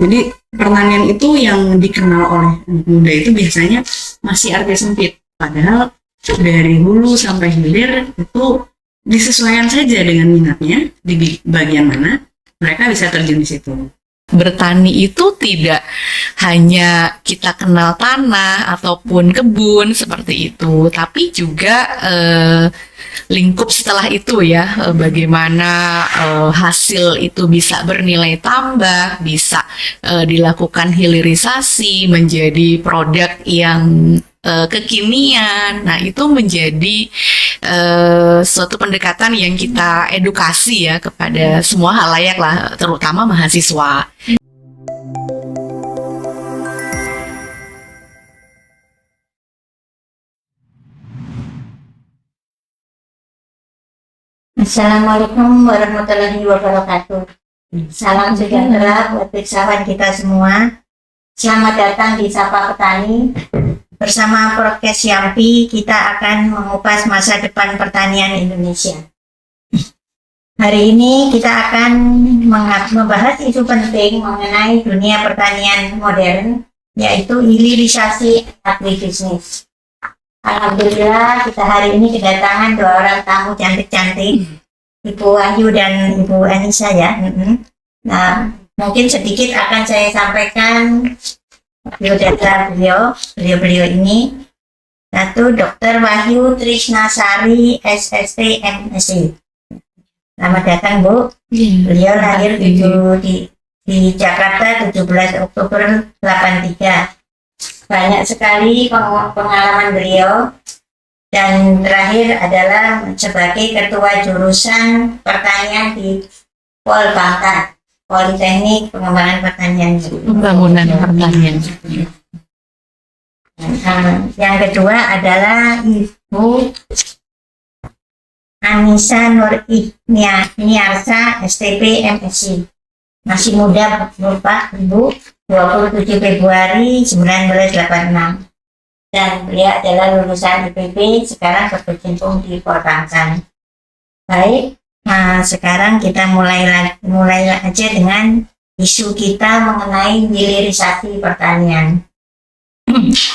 Jadi pertanian itu yang dikenal oleh anak muda itu biasanya masih arti sempit. Padahal dari hulu sampai hilir itu disesuaikan saja dengan minatnya di bagian mana mereka bisa terjun di situ. Bertani itu tidak hanya kita kenal tanah ataupun kebun seperti itu, tapi juga lingkup setelah itu ya, bagaimana hasil itu bisa bernilai tambah, bisa dilakukan hilirisasi menjadi produk yang kekinian. Nah, itu menjadi suatu pendekatan yang kita edukasi ya kepada semua halayak lah, terutama mahasiswa. Assalamualaikum warahmatullahi wabarakatuh. Salam sejahtera buat filsafat kita semua. Selamat datang di Sapa Petani. Bersama Prokes Yampi, kita akan mengupas masa depan pertanian Indonesia. Hari ini kita akan membahas isu penting mengenai dunia pertanian modern, yaitu hilirisasi agribisnis. Alhamdulillah kita hari ini kedatangan dua orang tamu cantik-cantik, Ibu Wahyu dan Ibu Anissa ya. Nah, mungkin sedikit akan saya sampaikan biodata beliau ini. Satu, Dr. Wahyu Trisnasari, SST, MSc. Selamat datang Bu. Beliau lahir di Jakarta 17 Oktober 83. Banyak sekali pengalaman beliau, dan terakhir adalah sebagai ketua jurusan pertanian di Polbangka, Politeknik Pengembangan Pertanian. Pembangunan pertanian. Yang kedua adalah Ibu Anissa Nur Niarsa, STP, MSc. Masih muda Bapak Ibu, 27 Februari 1986. Dan beliau adalah lulusan IPB, sekarang berkecimpung di Polbangka. Baik, nah sekarang kita mulai aja dengan isu kita mengenai hilirisasi pertanian.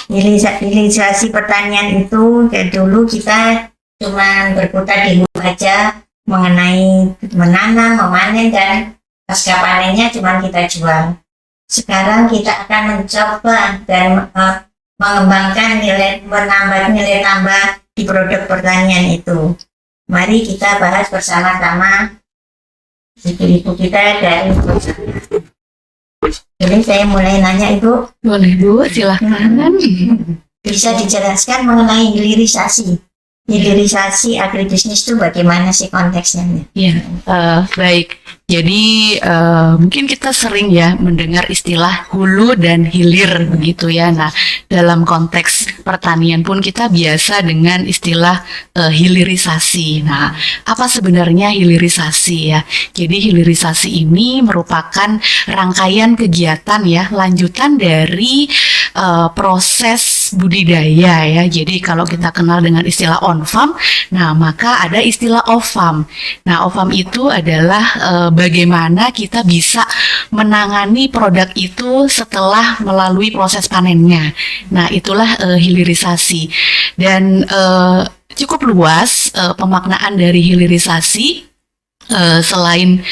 Hilirisasi pertanian itu dulu kita cuma berkutat di hulu aja mengenai menanam, memanen, dan pasca panennya cuma kita jual. Sekarang kita akan mencoba dan mengembangkan menambah nilai tambah di produk pertanian itu. Mari kita bahas bersama-sama ibu-ibu kita dari. Jadi saya mulai nanya Ibu. Boleh Bu, silahkan. Bisa dijelaskan mengenai hilirisasi? Hilirisasi agribisnis itu bagaimana sih konteksnya? Ya, baik. Jadi mungkin kita sering ya mendengar istilah hulu dan hilir begitu ya. Nah, dalam konteks pertanian pun kita biasa dengan istilah hilirisasi. Nah, apa sebenarnya hilirisasi ya? Jadi hilirisasi ini merupakan rangkaian kegiatan ya, lanjutan dari proses budidaya ya. Jadi kalau kita kenal dengan istilah on farm, nah maka ada istilah off farm. Nah, off farm itu adalah bagaimana kita bisa menangani produk itu setelah melalui proses panennya. Nah, itulah hilirisasi. Dan cukup luas pemaknaan dari hilirisasi. Selain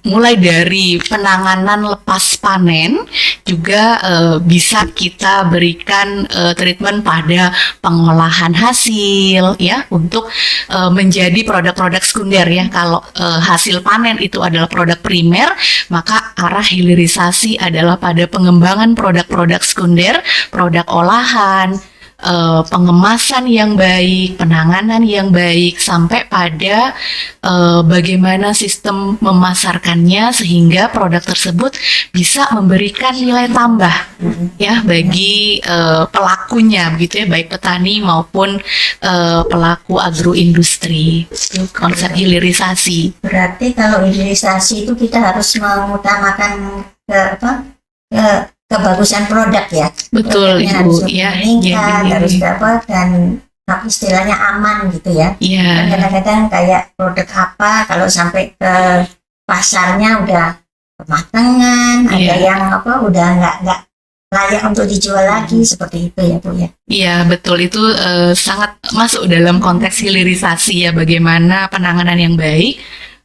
mulai dari penanganan lepas panen, juga bisa kita berikan treatment pada pengolahan hasil ya, untuk menjadi produk-produk sekunder ya. Kalau hasil panen itu adalah produk primer, maka arah hilirisasi adalah pada pengembangan produk-produk sekunder, produk olahan, pengemasan yang baik, penanganan yang baik, sampai pada bagaimana sistem memasarkannya sehingga produk tersebut bisa memberikan nilai tambah ya bagi pelakunya begitu ya, baik petani maupun pelaku agroindustri. Itu konsep hilirisasi. Berarti kalau hilirisasi itu kita harus mengutamakan kebagusan produk ya. Betul Produknya Ibu harus ya. meningkat, Jadi harus dapat, dan istilahnya aman gitu ya. ya. Kadang-kadang kayak produk apa kalau sampai ke pasarnya udah kematangan, ada Iya. yang apa udah nggak layak untuk dijual lagi, seperti itu ya Bu ya. Iya, betul. Itu sangat masuk dalam konteks hilirisasi ya, bagaimana penanganan yang baik,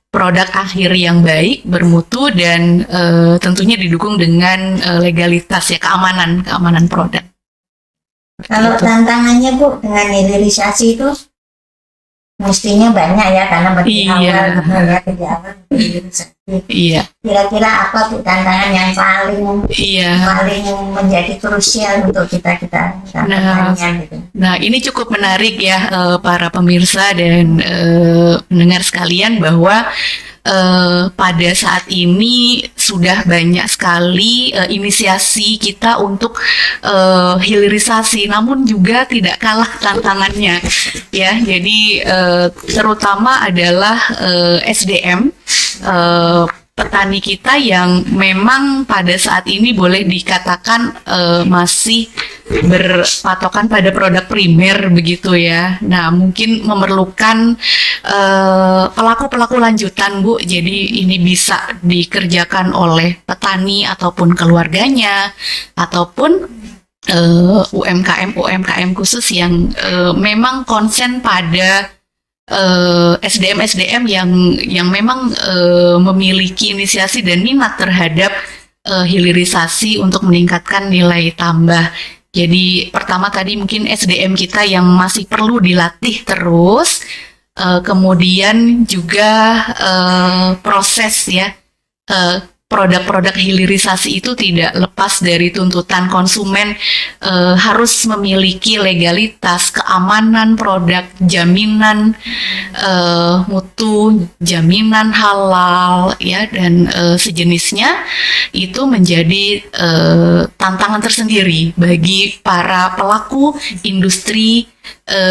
produk akhir yang baik, bermutu, dan tentunya didukung dengan legalitas ya, keamanan produk. Kalau Gitu. tantangannya Bu dengan hilirisasi itu mestinya banyak ya, karena bagi Iya. awal ya, kerja awal hilirisasi. Iya, Kira-kira apa Bu tantangan yang paling iya. menjadi krusial untuk kita Nah, pertanian gitu? Nah, ini cukup menarik ya, para pemirsa dan pendengar sekalian, bahwa pada saat ini sudah banyak sekali inisiasi kita untuk hilirisasi, namun juga tidak kalah tantangannya ya. Jadi terutama adalah SDM, petani kita yang memang pada saat ini boleh dikatakan masih berpatokan pada produk primer begitu ya. Nah, mungkin memerlukan pelaku-pelaku lanjutan, Bu. Jadi ini bisa dikerjakan oleh petani ataupun keluarganya, ataupun UMKM khusus yang memang konsen pada SDM yang memang memiliki inisiasi dan minat terhadap hilirisasi untuk meningkatkan nilai tambah. Jadi pertama tadi mungkin SDM kita yang masih perlu dilatih terus, kemudian juga proses ya, produk-produk hilirisasi itu tidak lepas dari tuntutan konsumen, harus memiliki legalitas, keamanan produk, jaminan mutu, jaminan halal ya, dan sejenisnya. Itu menjadi tantangan tersendiri bagi para pelaku industri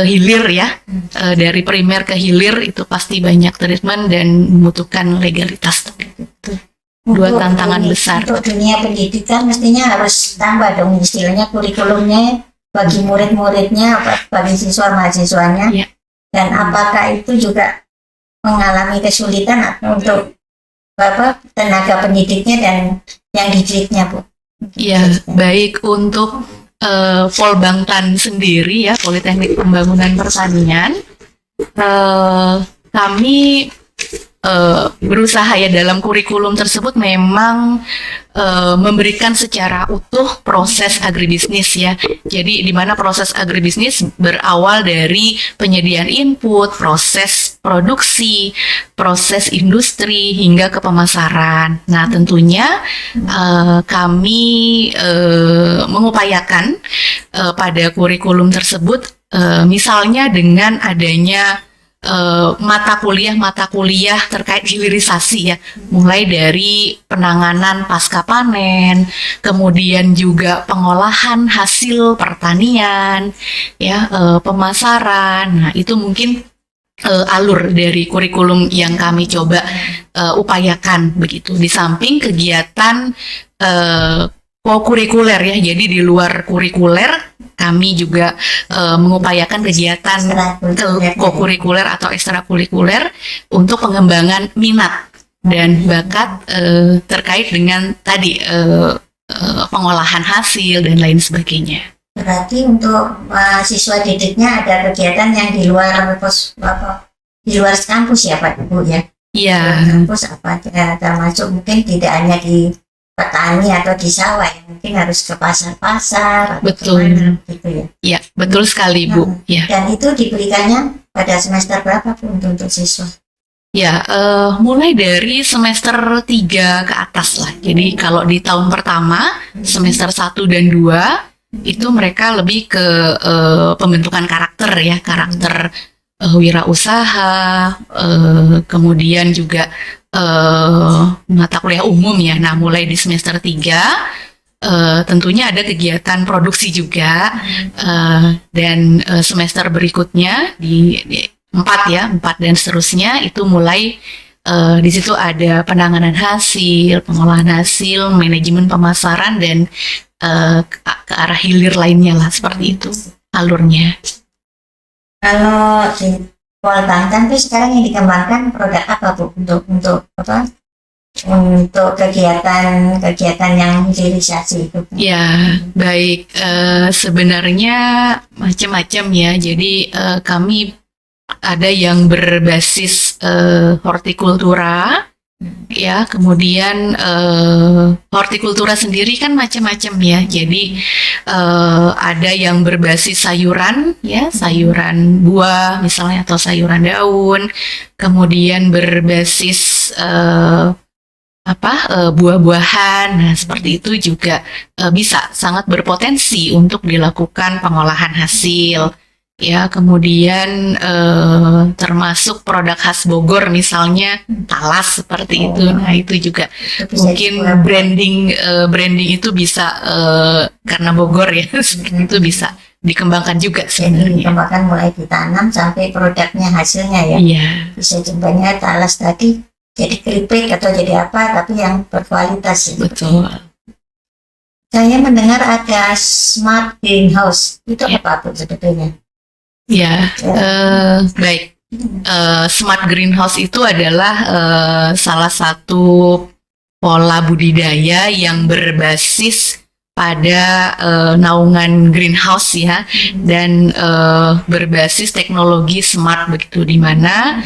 hilir ya. Dari primer ke hilir itu pasti banyak treatment dan membutuhkan legalitas. Dua tantangan besar. Untuk dunia pendidikan mestinya harus tambah dong istilahnya kurikulumnya bagi murid-muridnya, bagi siswa-mahasiswanya. Ya. Dan apakah itu juga mengalami kesulitan untuk tenaga pendidiknya dan yang didiknya, Bu? Ya, baik untuk Polbangtan sendiri ya, Politeknik Pembangunan Pertanian, kami berusaha ya dalam kurikulum tersebut memang memberikan secara utuh proses agribisnis ya. Jadi di mana proses agribisnis berawal dari penyediaan input, proses produksi, proses industri hingga ke pemasaran. Nah, tentunya kami mengupayakan pada kurikulum tersebut misalnya dengan adanya mata kuliah terkait hilirisasi ya, mulai dari penanganan pasca panen, kemudian juga pengolahan hasil pertanian ya, pemasaran. Nah, itu mungkin alur dari kurikulum yang kami coba upayakan begitu, di samping kegiatan co-kurikuler ya. Jadi di luar kurikuler kami juga mengupayakan kegiatan co-kurikuler atau ekstrakurikuler untuk pengembangan minat dan bakat terkait dengan tadi pengolahan hasil dan lain sebagainya. Berarti untuk siswa didiknya ada kegiatan yang di luar kampus ya Pak Bu ya? Iya. Kampus apa termasuk mungkin tidak hanya di petani atau di sawah, yang mungkin harus ke pasar-pasar. Betul. Gitu ya. Ya, betul sekali Bu. Ya. Dan itu diberikannya pada semester berapa Bu untuk siswa? Ya, mulai dari semester 3 ke atas lah. Jadi kalau di tahun pertama, semester 1 dan 2, itu mereka lebih ke pembentukan karakter ya, karakter wirausaha, kemudian juga mata kuliah umum ya. Nah, mulai di semester 3 tentunya ada kegiatan produksi juga, dan semester berikutnya di 4 dan seterusnya itu mulai di situ ada penanganan hasil, pengolahan hasil, manajemen pemasaran, dan ke arah hilir lainnya lah, seperti itu alurnya. Kalau di Polbangtan itu sekarang yang dikembangkan produk apa Bu untuk apa untuk kegiatan yang hilirisasi itu. Ya, baik. Sebenarnya macam-macam ya. Jadi kami ada yang berbasis hortikultura, ya. Kemudian hortikultura sendiri kan macam-macam ya. Jadi ada yang berbasis sayuran, ya, sayuran buah misalnya atau sayuran daun. Kemudian berbasis buah-buahan. Nah, seperti itu juga bisa sangat berpotensi untuk dilakukan pengolahan hasil. Ya, kemudian termasuk produk khas Bogor misalnya talas seperti itu. Nah, itu juga Itu bisa mungkin dibuat. branding itu bisa karena Bogor ya, seperti itu bisa dikembangkan juga Jadi sebenarnya. dikembangkan mulai ditanam sampai produknya hasilnya ya. Iya, Bisa contohnya talas tadi jadi keripik atau jadi apa, tapi yang berkualitas. betul. Saya mendengar ada smart greenhouse. Itu Ya. apa Bu sebetulnya? Ya, baik. Smart greenhouse itu adalah salah satu pola budidaya yang berbasis pada naungan greenhouse ya, dan berbasis teknologi smart begitu, di mana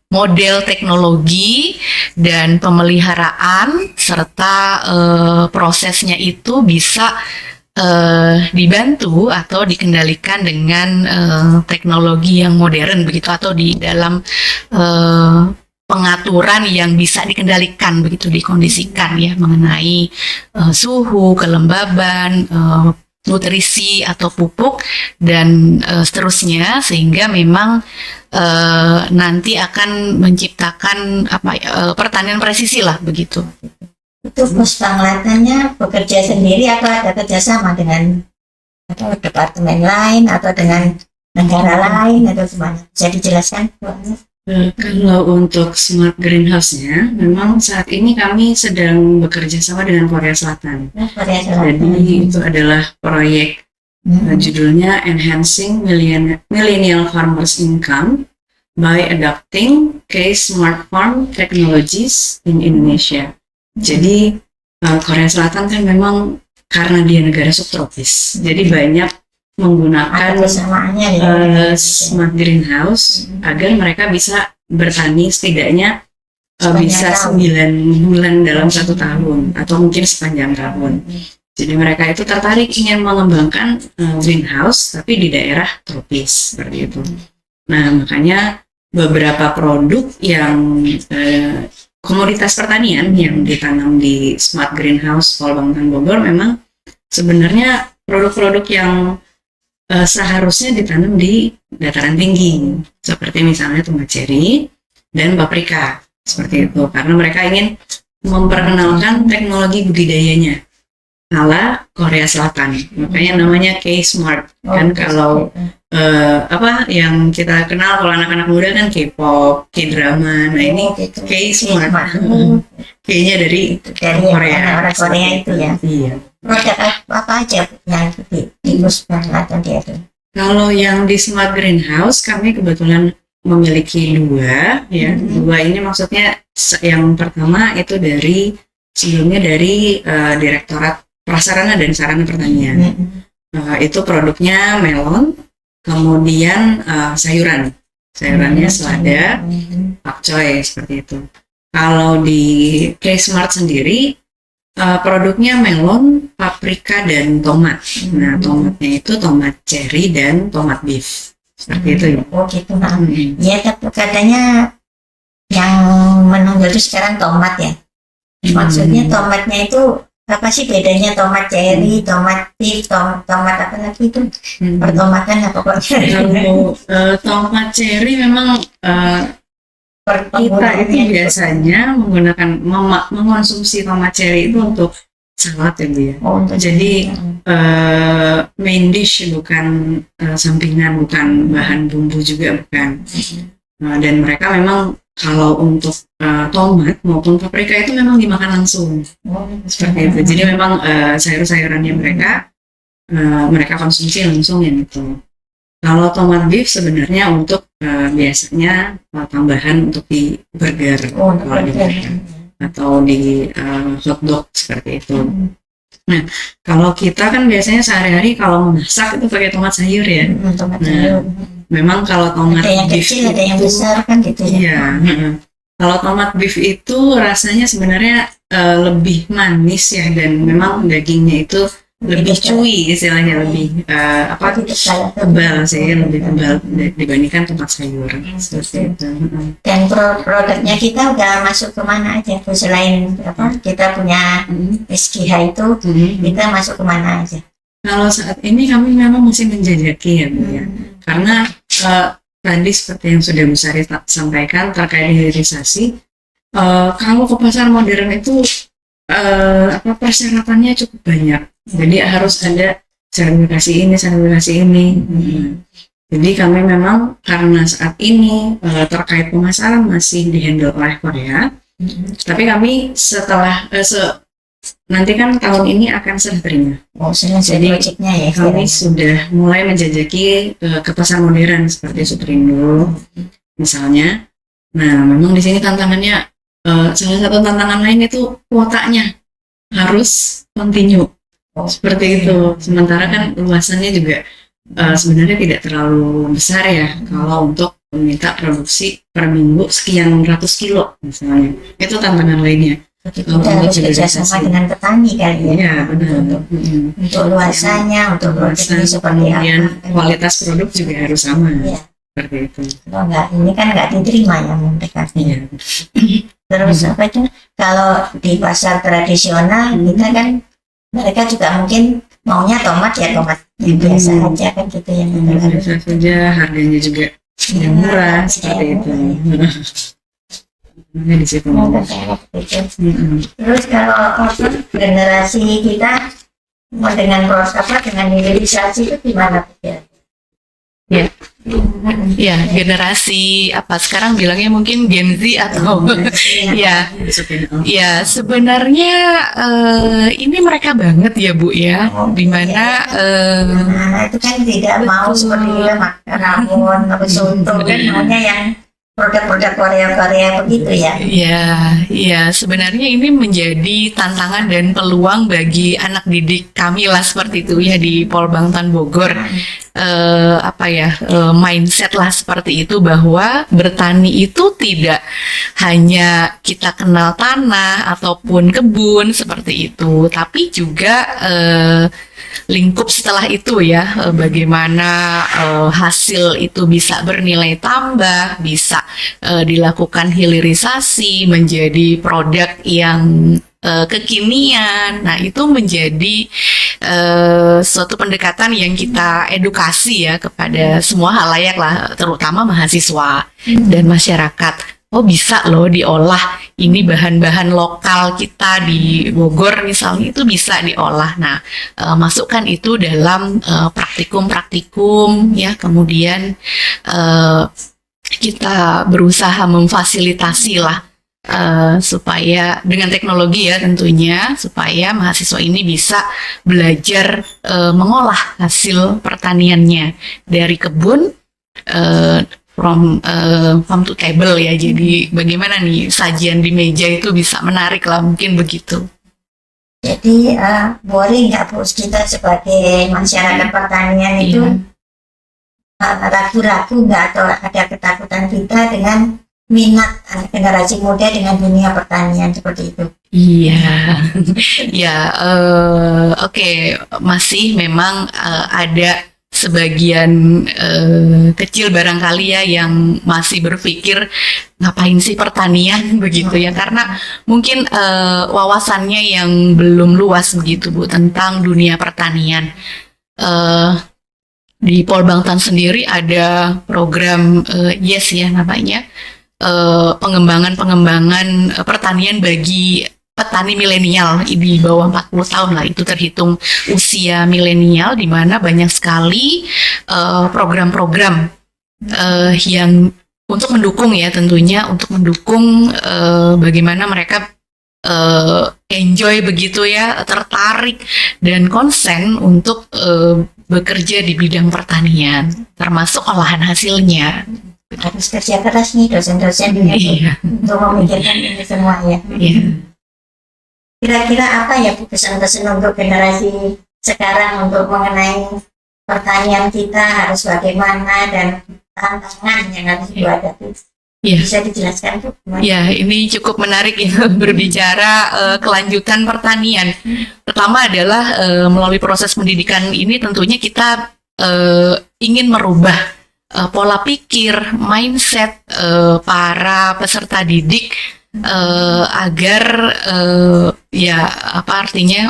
model teknologi dan pemeliharaan serta prosesnya itu bisa dibantu atau dikendalikan dengan teknologi yang modern begitu, atau di dalam pengaturan yang bisa dikendalikan begitu, dikondisikan ya, mengenai suhu, kelembaban, nutrisi atau pupuk dan seterusnya, sehingga memang nanti akan menciptakan pertanian presisi lah begitu. Itu pos panglatannya bekerja sendiri atau ada kerjasama dengan atau departemen lain atau dengan negara lain atau gimana? Bisa dijelaskan Bu? Kalau untuk smart greenhouse-nya, memang saat ini kami sedang bekerja sama dengan Korea Selatan. Korea Selatan. Jadi itu adalah proyek judulnya Enhancing Millennial Farmers Income by Adopting K-Smart Farm Technologies in Indonesia. Jadi Korea Selatan kan memang karena dia negara subtropis, jadi banyak Ada menggunakan kesamaannya ya. smart greenhouse agar mereka bisa bertani setidaknya Sepanjang bisa tahun. 9 bulan dalam 1 tahun atau mungkin sepanjang tahun. Jadi mereka itu tertarik ingin mengembangkan greenhouse tapi di daerah tropis seperti itu. Nah, makanya beberapa produk yang komoditas pertanian yang ditanam di smart greenhouse Pol Bangtan Bogor memang sebenarnya produk-produk yang seharusnya ditanam di dataran tinggi, seperti misalnya tomat cherry dan paprika, seperti itu, karena mereka ingin memperkenalkan teknologi budidayanya ala Korea Selatan, makanya namanya K-Smart. Kan kalau yang kita kenal kalau anak-anak muda kan K-pop, K-drama, nah ini K-Smart, K-nya dari Korea. orang Korea itu ya. Iya. Produk apa aja yang di pos panglatan dia itu? Kalau yang di smart greenhouse kami kebetulan memiliki 2 ya. 2 ini maksudnya yang pertama itu sebelumnya dari Direktorat Prasarana dan Sarana Pertanian. Itu produknya melon, kemudian sayurannya selada, pakcoy, seperti itu. Kalau di K-Smart sendiri produknya melon, paprika, dan tomat. Nah, tomatnya itu tomat cherry dan tomat beef. Seperti itu ya. Oh gitu. Nah, ya katanya yang menonjol itu sekarang tomat ya. Maksudnya tomatnya itu apa sih bedanya tomat cherry, tomat beef, tomat apa lagi itu? Pertomatan apa pokoknya. Kalau tomat cherry memang kita itu biasanya mengonsumsi tomat cherry itu untuk salad ya Bu ya. Jadi main dish, bukan sampingan, bukan bahan bumbu juga, bukan. Dan mereka memang kalau untuk tomat maupun paprika itu memang dimakan langsung, seperti itu. Jadi memang sayur-sayurannya mereka konsumsi langsung yang itu. Kalau tomat beef sebenarnya untuk biasanya tambahan untuk di burger Oh, kalau di burger atau di hotdog seperti itu. Nah, kalau kita kan biasanya sehari-hari kalau memasak itu pakai tomat sayur ya. tomat Nah, sayur. memang kalau tomat Ada yang beef kecil, ada yang itu, besar kan gitu ya. iya. Kalau tomat beef itu rasanya sebenarnya lebih manis ya, dan memang dagingnya itu lebih chewy istilahnya, lebih tebal sih, lebih tebal dibandingkan tomat sayur seperti itu. Dan produknya kita udah masuk ke mana aja Bu? Selain kita punya SGH itu, kita masuk ke mana aja? Kalau saat ini kami memang masih menjajaki ya Bu ya, karena tadi seperti yang sudah Bu Sari sampaikan terkait hilirisasi, kalau ke pasar modern itu persyaratannya cukup banyak. Jadi harus ada sertifikasi ini. Jadi kami memang karena saat ini terkait pemasaran masih dihandle oleh Korea, tapi kami setelah nanti kan tahun ini akan serah terima. Selesai Jadi proyeknya ya. kami sudah mulai menjajaki ke pasar modern seperti Superindo misalnya. Nah, memang di sini tantangannya salah satu tantangan lain itu kuotanya harus continue. Seperti itu. Sementara kan luasannya juga sebenarnya tidak terlalu besar ya kalau untuk meminta produksi per minggu sekian ratus kilo misalnya. Itu tantangan lainnya. Kita harus kerjasama dengan petani kali ya. Iya, benar. Untuk luasannya, untuk produknya seperti kemudian apa. kualitas produk juga harus sama. Iya. Seperti itu. Kalau enggak, ini kan nggak diterima ya mereka. Iya. Terus apa itu? Kalau di pasar tradisional kita kan mereka juga mungkin maunya tomat ya tomat yang biasa aja kan gitu yang Biasa saja, harganya juga yang murah seperti itu. Di situ. Terus kalau generasi kita mau dengan proses dengan hilirisasi itu gimana? Ya, generasi apa sekarang bilangnya mungkin Gen Z atau ya, ya sebenarnya ini mereka banget ya Bu ya, dimana Nah, itu kan tidak mau seperti kita makan rawon atau soto kan maunya yang produk-produk Korea begitu ya. Ya, sebenarnya ini menjadi tantangan dan peluang bagi anak didik kami lah seperti itu ya di Polbangtan Bogor. Mindset lah seperti itu bahwa bertani itu tidak hanya kita kenal tanah ataupun kebun seperti itu, tapi juga lingkup setelah itu ya, bagaimana hasil itu bisa bernilai tambah, bisa dilakukan hilirisasi menjadi produk yang kekinian. Nah, itu menjadi suatu pendekatan yang kita edukasi ya kepada semua halayak lah, terutama mahasiswa dan masyarakat. Oh, bisa loh diolah, ini bahan-bahan lokal kita di Bogor misalnya itu bisa diolah. Nah, masukkan itu dalam praktikum-praktikum ya, kemudian kita berusaha memfasilitasi lah supaya dengan teknologi ya tentunya, supaya mahasiswa ini bisa belajar mengolah hasil pertaniannya dari kebun from farm to table ya. Jadi bagaimana nih sajian di meja itu bisa menarik lah, mungkin begitu. Jadi boleh nggak Bu kita sebagai masyarakat pertanian itu ragu-ragu nggak atau ada ketakutan kita dengan minat generasi muda dengan dunia pertanian seperti itu? Iya, oke, masih memang ada sebagian kecil barangkali ya yang masih berpikir ngapain sih pertanian begitu ya, karena mungkin wawasannya yang belum luas begitu Bu tentang dunia pertanian. Di Polbangtan sendiri ada program YES ya namanya, pengembangan pertanian bagi petani milenial di bawah 40 tahun lah, itu terhitung usia milenial, di mana banyak sekali program-program yang untuk mendukung ya, tentunya untuk mendukung bagaimana mereka enjoy begitu ya, tertarik dan konsen untuk bekerja di bidang pertanian, termasuk olahan hasilnya. Harus kerja keras nih dosen-dosen Iya, untuk memikirkan ini semua ya. iya. Kira-kira apa ya Bu, pesan-pesan untuk generasi sekarang untuk mengenai pertanian kita harus bagaimana dan tantangan yang harus dihadapi? Iya. Bisa dijelaskan Bu? Gimana? Ya, ini cukup menarik ya berbicara kelanjutan pertanian. Pertama adalah melalui proses pendidikan ini tentunya kita ingin merubah pola pikir, mindset para peserta didik agar ya apa artinya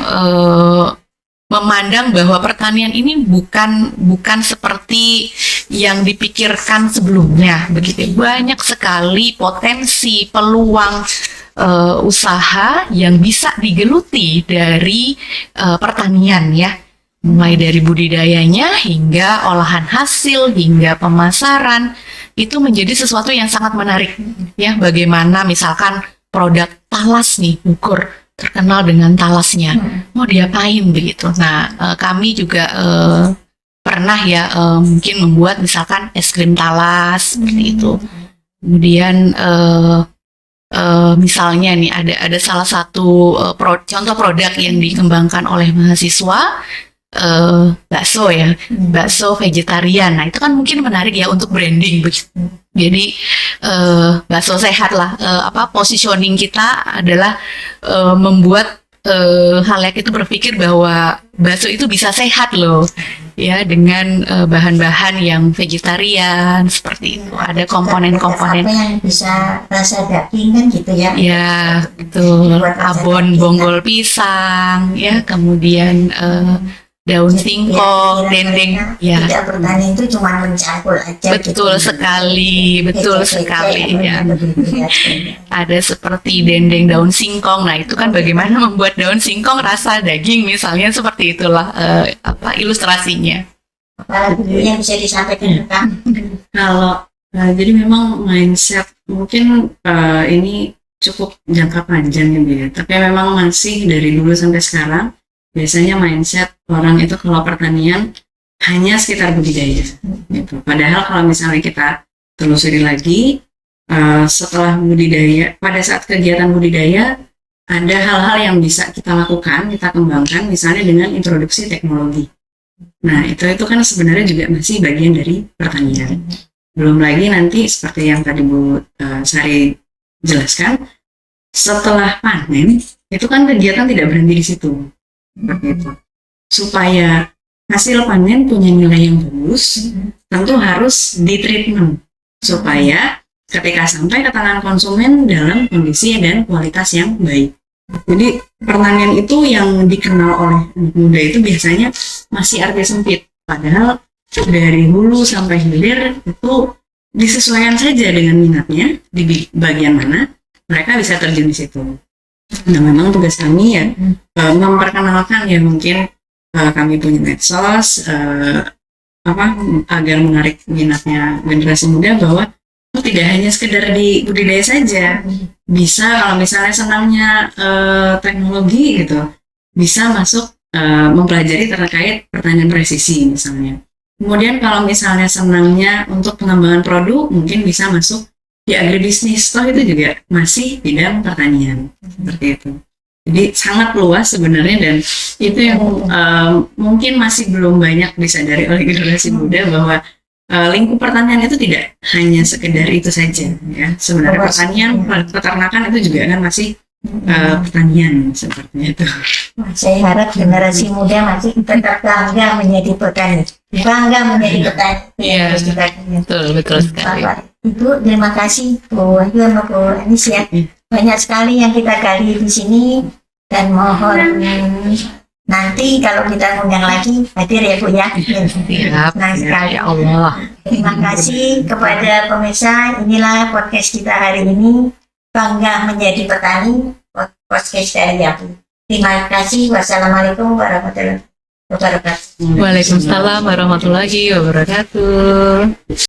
memandang bahwa pertanian ini bukan seperti yang dipikirkan sebelumnya. Begitu banyak sekali potensi, peluang usaha yang bisa digeluti dari pertanian ya. Mulai dari budidayanya hingga olahan hasil hingga pemasaran itu menjadi sesuatu yang sangat menarik ya. Bagaimana misalkan produk talas nih, ukur terkenal dengan talasnya, mau diapain begitu. Nah, kami juga pernah ya mungkin membuat misalkan es krim talas seperti itu. Kemudian misalnya nih ada salah satu contoh produk yang dikembangkan oleh mahasiswa, bakso ya, bakso vegetarian. Nah itu kan mungkin menarik ya untuk branding begitu. Jadi bakso sehat lah. Positioning kita adalah membuat halayak itu berpikir bahwa bakso itu bisa sehat loh, ya dengan bahan-bahan yang vegetarian seperti itu. Ada komponen-komponen. Apa yang bisa rasa daging kan gitu ya? Ya, betul. Abon bonggol pisang, ya, kemudian daun singkong, dendeng, ya. Tidak bertani itu cuma mencampur aja. Betul gitu. sekali, betul sekali. Ya. Ya. Ada seperti dendeng daun singkong. Nah, itu kan bagaimana membuat daun singkong rasa daging misalnya seperti itulah ilustrasinya. Apalagi yang bisa disampaikan Kang. Kalau jadi memang mindset mungkin ini cukup jangka panjang ya, tapi memang masih dari dulu sampai sekarang biasanya mindset orang itu kalau pertanian hanya sekitar budidaya gitu. Padahal kalau misalnya kita telusuri lagi setelah budidaya, pada saat kegiatan budidaya ada hal-hal yang bisa kita lakukan, kita kembangkan misalnya dengan introduksi teknologi. Nah itu kan sebenarnya juga masih bagian dari pertanian. Belum lagi nanti seperti yang tadi Bu Sari jelaskan, setelah panen itu kan kegiatan tidak berhenti di situ. Begitu. Supaya hasil panen punya nilai yang bagus, tentu harus ditreatment supaya ketika sampai ke tangan konsumen dalam kondisi dan kualitas yang baik. Jadi pertanian itu yang dikenal oleh anak muda itu biasanya masih arti sempit, padahal dari hulu sampai hilir itu disesuaikan saja dengan minatnya di bagian mana mereka bisa terjun di situ. Nah memang tugas kami ya memperkenalkan ya mungkin kami punya medsos agar menarik minatnya generasi muda bahwa tidak hanya sekedar di budidaya saja, bisa kalau misalnya senangnya teknologi gitu bisa masuk mempelajari terkait pertanian presisi misalnya. Kemudian kalau misalnya senangnya untuk pengembangan produk mungkin bisa masuk di agribisnis, toh itu juga masih bidang pertanian seperti itu. Jadi sangat luas sebenarnya dan itu yang mungkin masih belum banyak disadari oleh generasi muda bahwa lingkup pertanian itu tidak hanya sekedar itu saja ya. Sebenarnya pertanian, peternakan itu juga kan masih pertanian seperti itu. Saya harap generasi muda masih tetap bangga menjadi petani, bangga menjadi petani. Iya, betul sekali. Bapak, Ibu, terima kasih Bu Wahyu sama Bu Anis ya. Banyak sekali yang kita gali di sini dan mohon nanti kalau kita undang lagi hadir ya Bu ya. Siap, Nah sekali. ya Allah. Terima kasih kepada pemirsa. Inilah podcast kita hari ini, bangga menjadi petani, podcast dari Yapu. Terima kasih. Wassalamualaikum warahmatullahi wabarakatuh. Waalaikumsalam warahmatullahi wabarakatuh.